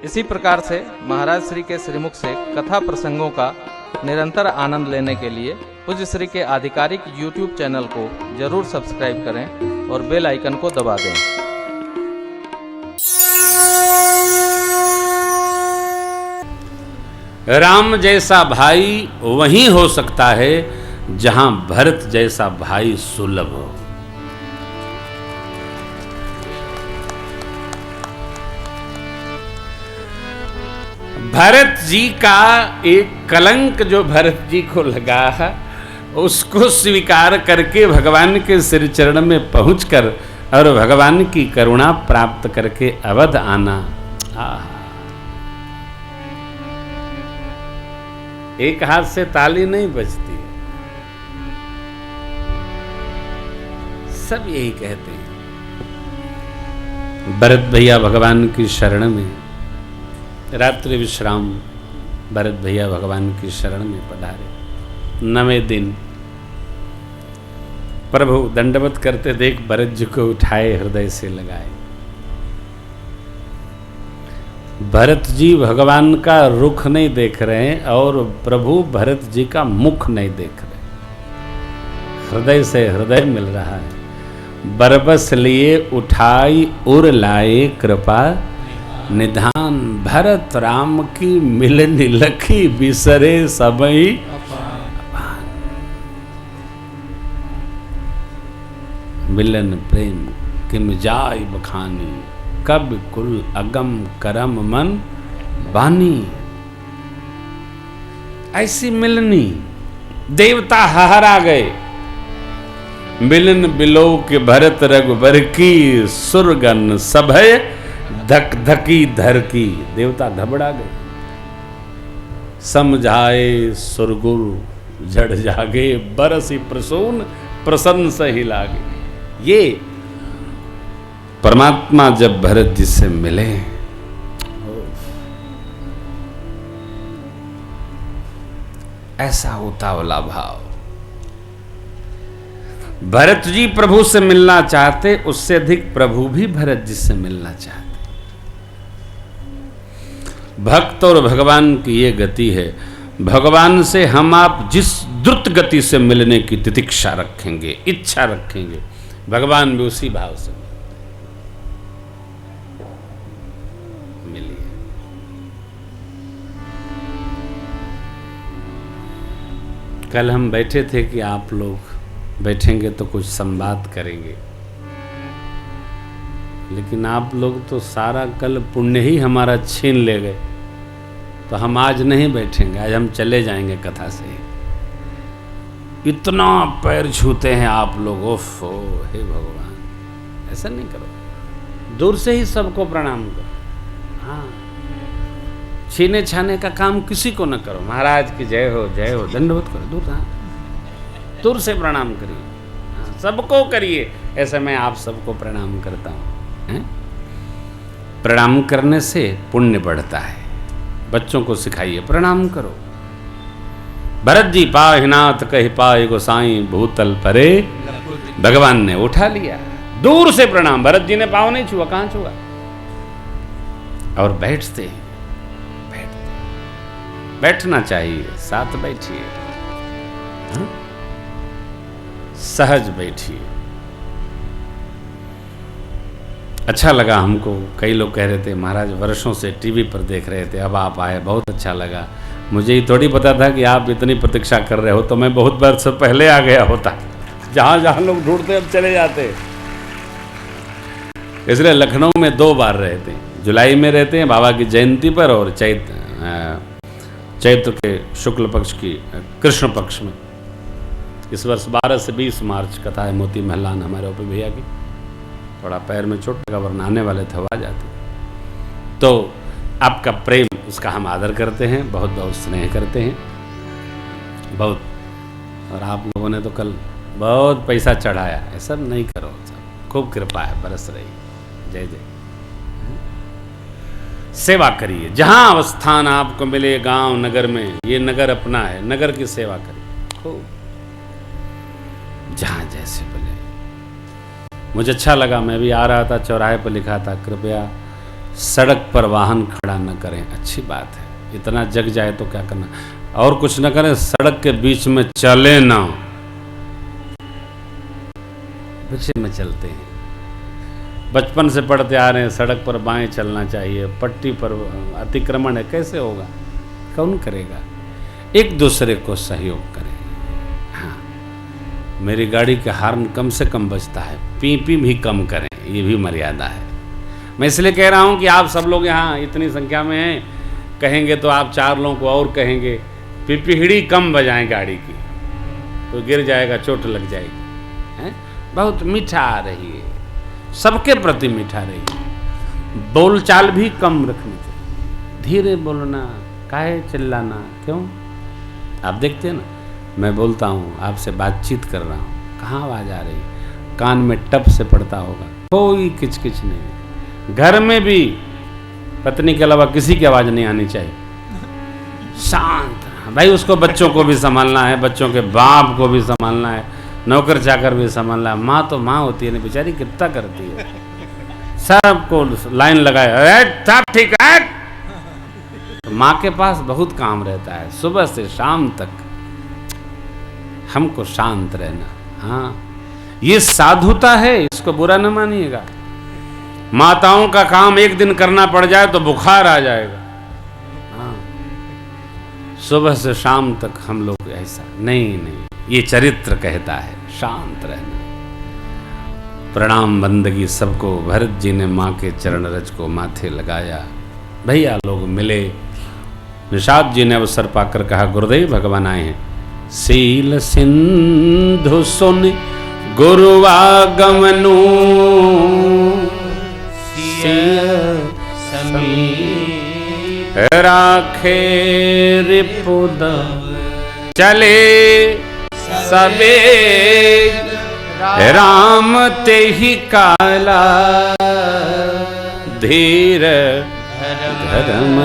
इसी प्रकार से महाराज श्री के श्रीमुख से कथा प्रसंगों का निरंतर आनंद लेने के लिए पूज्य श्री के आधिकारिक YouTube चैनल को जरूर सब्सक्राइब करें और बेल आइकन को दबा दें। राम जैसा भाई वहीं हो सकता है जहां भरत जैसा भाई सुलभ हो। भरत जी का एक कलंक जो भरत जी को लगा है उसको स्वीकार करके भगवान के श्री चरण में पहुंचकर और भगवान की करुणा प्राप्त करके अवध आना। एक हाथ से ताली नहीं बजती, सब यही कहते हैं। भरत भैया भगवान की शरण में रात्रि विश्राम, भरत भैया भगवान की शरण में पधारे। 9वें दिन प्रभु दंडवत करते देख भरत जी को उठाए, हृदय से लगाए। भरत जी भगवान का रुख नहीं देख रहे हैं और प्रभु भरत जी का मुख नहीं देख रहे, हृदय से हृदय मिल रहा है। बरबस लिए उठाई उर लाए कृपा निधान, भरत राम की मिलन लखी बिसरे सबई अपान। मिलन प्रेम किम जाय बखानी, कब कुल अगम करम मन बानी। ऐसी मिलनी देवता हहरा गए। मिलन बिलो के भरत रघुबर की, सुरगन सभय धक धकी धर की। देवता घबरा गए। समझाए सुरगुरु जड़ जागे, बरसी प्रसून प्रसन्न सही लागे। ये परमात्मा जब भरत जी से मिले, ऐसा उतावला भाव। भरत जी प्रभु से मिलना चाहते, उससे अधिक प्रभु भी भरत जी से मिलना चाहते। भक्त और भगवान की ये गति है। भगवान से हम आप जिस द्रुत गति से मिलने की तितिक्षा रखेंगे, इच्छा रखेंगे, भगवान भी उसी भाव से मिलिए। कल हम बैठे थे कि आप लोग बैठेंगे तो कुछ संवाद करेंगे, लेकिन आप लोग तो सारा कल पुण्य ही हमारा छीन ले गए, तो हम आज नहीं बैठेंगे, आज हम चले जाएंगे कथा से। इतना पैर छूते हैं आप लोग, ओफ ओ हे भगवान। ऐसा नहीं करो, दूर से ही सबको प्रणाम करो। हाँ, छीने छाने का काम किसी को न करो। महाराज की जय हो दंडवत करो, दूर। हाँ, दूर से प्रणाम करिए, सबको करिए। ऐसे मैं आप सबको प्रणाम करता हूँ। प्रणाम करने से पुण्य बढ़ता है। बच्चों को सिखाइए, प्रणाम करो। भरत जी पाहिनाथ कहि पाए गोसाई, भूतल परे भगवान ने उठा लिया। दूर से प्रणाम। भरत जी ने पाँव नहीं छुआ, कहाँ छुआ। और बैठते बैठना चाहिए, साथ बैठिए, सहज बैठिए। अच्छा लगा हमको। कई लोग कह रहे थे महाराज वर्षों से टीवी पर देख रहे थे, अब आप आए, बहुत अच्छा लगा। मुझे ये थोड़ी पता था कि आप इतनी प्रतीक्षा कर रहे हो, तो मैं बहुत वर्ष पहले आ गया होता। जहाँ जहाँ लोग ढूंढते अब चले जाते। इसलिए लखनऊ में 2 बार रहते हैं। जुलाई में रहते हैं बाबा की जयंती पर, और चैत्र के शुक्ल पक्ष की कृष्ण पक्ष में। इस वर्ष 12 से 20 मार्च कथा है मोती महलान हमारे ओपी भैया की। थोड़ा पैर में चोट लगा, वरना आने वाले थे, आ जाते। तो आपका प्रेम, उसका हम आदर करते हैं, बहुत बहुत स्नेह करते हैं, बहुत। और आप लोगों ने तो कल बहुत पैसा चढ़ाया, ऐसा नहीं करो। सब खूब कृपा है, बरस रही। जय जय। सेवा करिए, जहां अवस्थान आपको मिले, गांव नगर में, ये नगर अपना है, नगर की सेवा करिए खूब, जहां जैसे बोले। मुझे अच्छा लगा, मैं भी आ रहा था, चौराहे पर लिखा था कृपया सड़क पर वाहन खड़ा न करें, अच्छी बात है, इतना जग जाए तो क्या करना, और कुछ न करें, सड़क के बीच में चले ना, बीच में चलते हैं। बचपन से पढ़ते आ रहे हैं सड़क पर बाएं चलना चाहिए, पट्टी पर अतिक्रमण है, कैसे होगा, कौन करेगा, एक दूसरे को सहयोग करें। हाँ, मेरी गाड़ी के हॉर्न कम से कम बजता है, पी पी भी कम करें, ये भी मर्यादा है। मैं इसलिए कह रहा हूँ कि आप सब लोग यहाँ इतनी संख्या में हैं, कहेंगे तो आप 4 लोगों को और कहेंगे पिपीहिड़ी कम बजाएं गाड़ी की, तो गिर जाएगा, चोट लग जाएगी। हैं, बहुत मीठा आ रही है, सबके प्रति मीठा रही है, बोलचाल भी कम रखनी चाहिए, धीरे बोलना, काहे चिल्लाना, क्यों? आप देखते हैं ना, मैं बोलता हूँ, आपसे बातचीत कर रहा हूँ, कहाँ आवाज़ आ रही, कान में टप से पड़ता होगा, कोई किचकिच नहीं। घर में भी पत्नी के अलावा किसी की आवाज़ नहीं आनी चाहिए, शांत। भाई उसको बच्चों को भी संभालना है, बच्चों के बाप को भी संभालना है, नौकर चाकर भी संभालना है। माँ तो माँ होती है ना, बेचारी कितना करती है, सबको लाइन लगाए, सब ठीक है। तो माँ के पास बहुत काम रहता है, सुबह से शाम तक हमको शांत रहना। हाँ, ये साधुता है, इसको बुरा न मानिएगा। माताओं का काम एक दिन करना पड़ जाए तो बुखार आ जाएगा। हाँ, सुबह से शाम तक हम लोग ऐसा नहीं, ये चरित्र कहता है शांत रहना। प्रणाम बंदगी सबको, भरत जी ने माँ के चरण रज को माथे लगाया। भैया लोग मिले, निषाद जी ने अवसर पाकर कहा, गुरुदेव भगवान आए हैं। सील सिंधु सुन गुरुवागमनु, राखे रिपुद चले सबे, राम ते ही काला धीर धर्म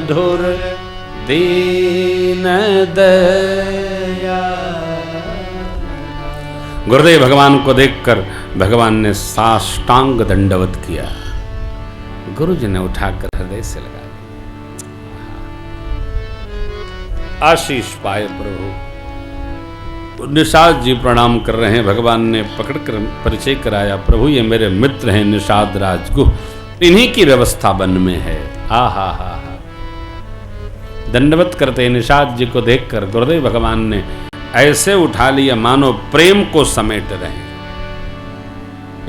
धुर दीन दया। गुरुदेव भगवान को देखकर भगवान ने साष्टांग दंडवत किया। गुरु जी ने उठाकर हृदय से लगा, आशीष पाए प्रभु। निषाद जी प्रणाम कर रहे हैं, भगवान ने पकड़कर परिचय कराया, प्रभु ये मेरे मित्र हैं निषाद राजगुह, इन्हीं की व्यवस्था वन में है। हा हा हा हा। दंडवत करते निषाद जी को देखकर गुरुदेव भगवान ने ऐसे उठा लिया मानो प्रेम को समेट रहे हैं।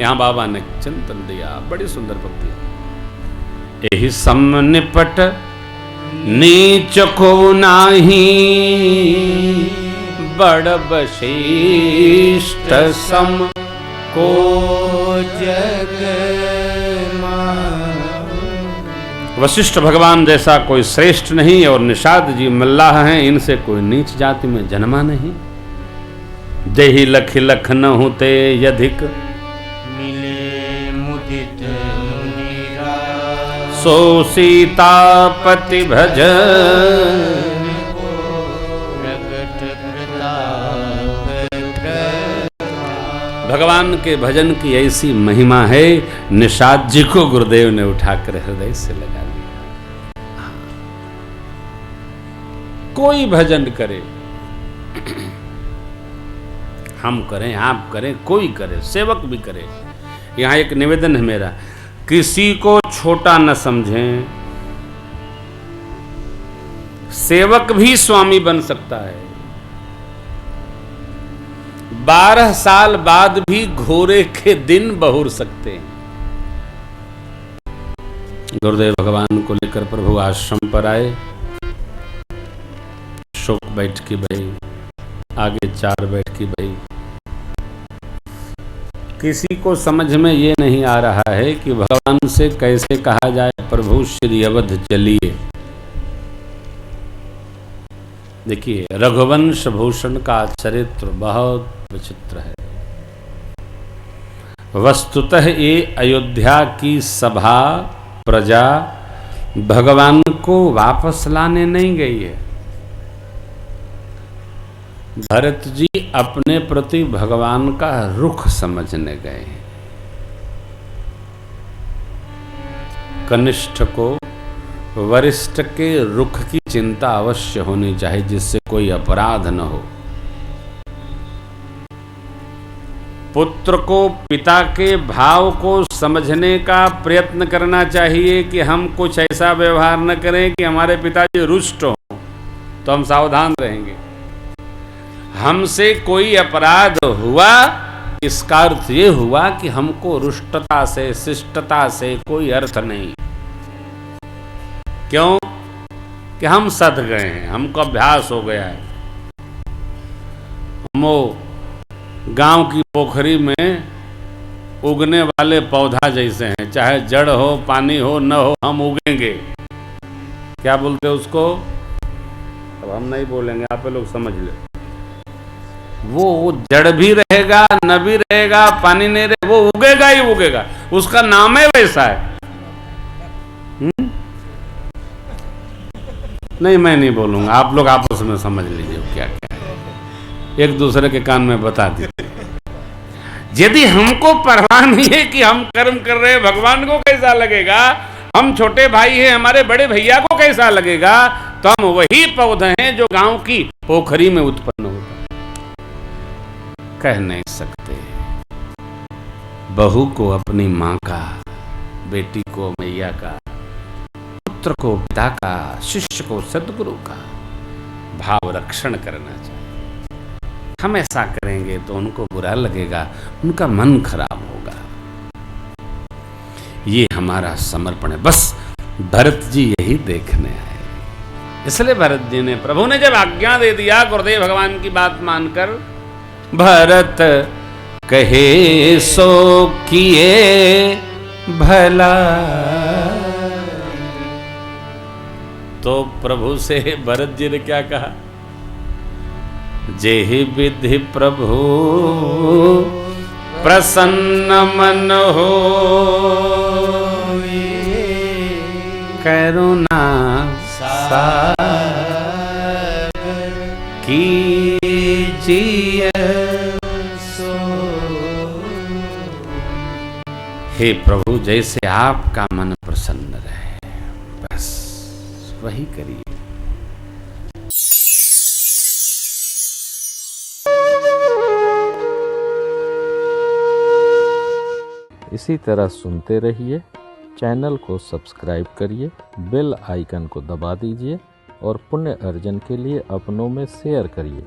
यहां बाबा ने चिंतन दिया, बड़ी सुंदर भक्ति। यही सम निपट नीच को नाही, बड़ वशिष्ठ सम को जग। वशिष्ठ भगवान जैसा कोई श्रेष्ठ नहीं, और निषाद जी मल्लाह हैं, इनसे कोई नीच जाति में जन्मा नहीं। देहि लख लख न होते यधिक, मिले मुदित मुनिराज, सो सीतापति भज। भगवान के भजन की ऐसी महिमा है, निषाद जी को गुरुदेव ने उठाकर हृदय से लगा लिया। कोई भजन करे, हम करें, आप करें, कोई करे, सेवक भी करे। यहां एक निवेदन है मेरा, किसी को छोटा न समझें, सेवक भी स्वामी बन सकता है। 12 साल बाद भी घोरे के दिन बहुर सकते हैं। गुरुदेव भगवान को लेकर प्रभु आश्रम पर आए, शोक बैठकी भई, आगे 4 बैठकी भई। किसी को समझ में ये नहीं आ रहा है कि भगवान से कैसे कहा जाए, प्रभु श्री अवध चलिए। देखिए, रघुवंश भूषण का चरित्र बहुत विचित्र है। वस्तुतः ये अयोध्या की सभा प्रजा भगवान को वापस लाने नहीं गई है। भरत जी अपने प्रति भगवान का रुख समझने गए हैं। कनिष्ठ को वरिष्ठ के रुख की चिंता अवश्य होनी चाहिए, जिससे कोई अपराध न हो। पुत्र को पिता के भाव को समझने का प्रयत्न करना चाहिए कि हम कुछ ऐसा व्यवहार न करें कि हमारे पिताजी रुष्ट हों, तो हम सावधान रहेंगे। हमसे कोई अपराध हुआ, इसका अर्थ ये हुआ कि हमको रुष्टता से, शिष्टता से कोई अर्थ नहीं। क्यों? कि हम सध गए हैं, हमको अभ्यास हो गया है। हम वो गांव की पोखरी में उगने वाले पौधा जैसे हैं, चाहे जड़ हो, पानी हो, न हो, हम उगेंगे। क्या बोलते हैं उसको? अब हम नहीं बोलेंगे, आप लोग समझ ले। वो जड़ भी रहेगा, न भी रहेगा, पानी नहीं रहेगा, वो उगेगा ही उगेगा, उसका नाम है वैसा है। नहीं, मैं नहीं बोलूंगा, आप लोग आपस में समझ लीजिए क्या क्या है, एक दूसरे के कान में बता दीजिए। यदि हमको परवाह नहीं है कि हम कर्म कर रहे हैं, भगवान को कैसा लगेगा, हम छोटे भाई हैं, हमारे बड़े भैया को कैसा लगेगा, तो हम वही पौधे हैं जो गांव की पोखरी में उत्पन्न होता है। कह नहीं सकते। बहू को अपनी माँ का, बेटी को मैया का, पुत्र को पिता का, शिष्य को सद्गुरु का भाव रक्षण करना चाहिए। हम ऐसा करेंगे तो उनको बुरा लगेगा, उनका मन खराब होगा। ये हमारा समर्पण है। बस भरत जी यही देखने आए, इसलिए भरत जी ने, प्रभु ने जब आज्ञा दे दिया, गुरुदेव भगवान की बात मानकर, भरत कहे सो किए भला, तो प्रभु से भरत जी ने क्या कहा? जेहि विधि प्रभु प्रसन्न मन हो, करुणा सागर कीजिए सो। हे प्रभु, जैसे आपका मन प्रसन्न रहे, बस वही करिए। इसी तरह सुनते रहिए, चैनल को सब्सक्राइब करिए, बेल आइकन को दबा दीजिए और पुण्य अर्जन के लिए अपनों में शेयर करिए।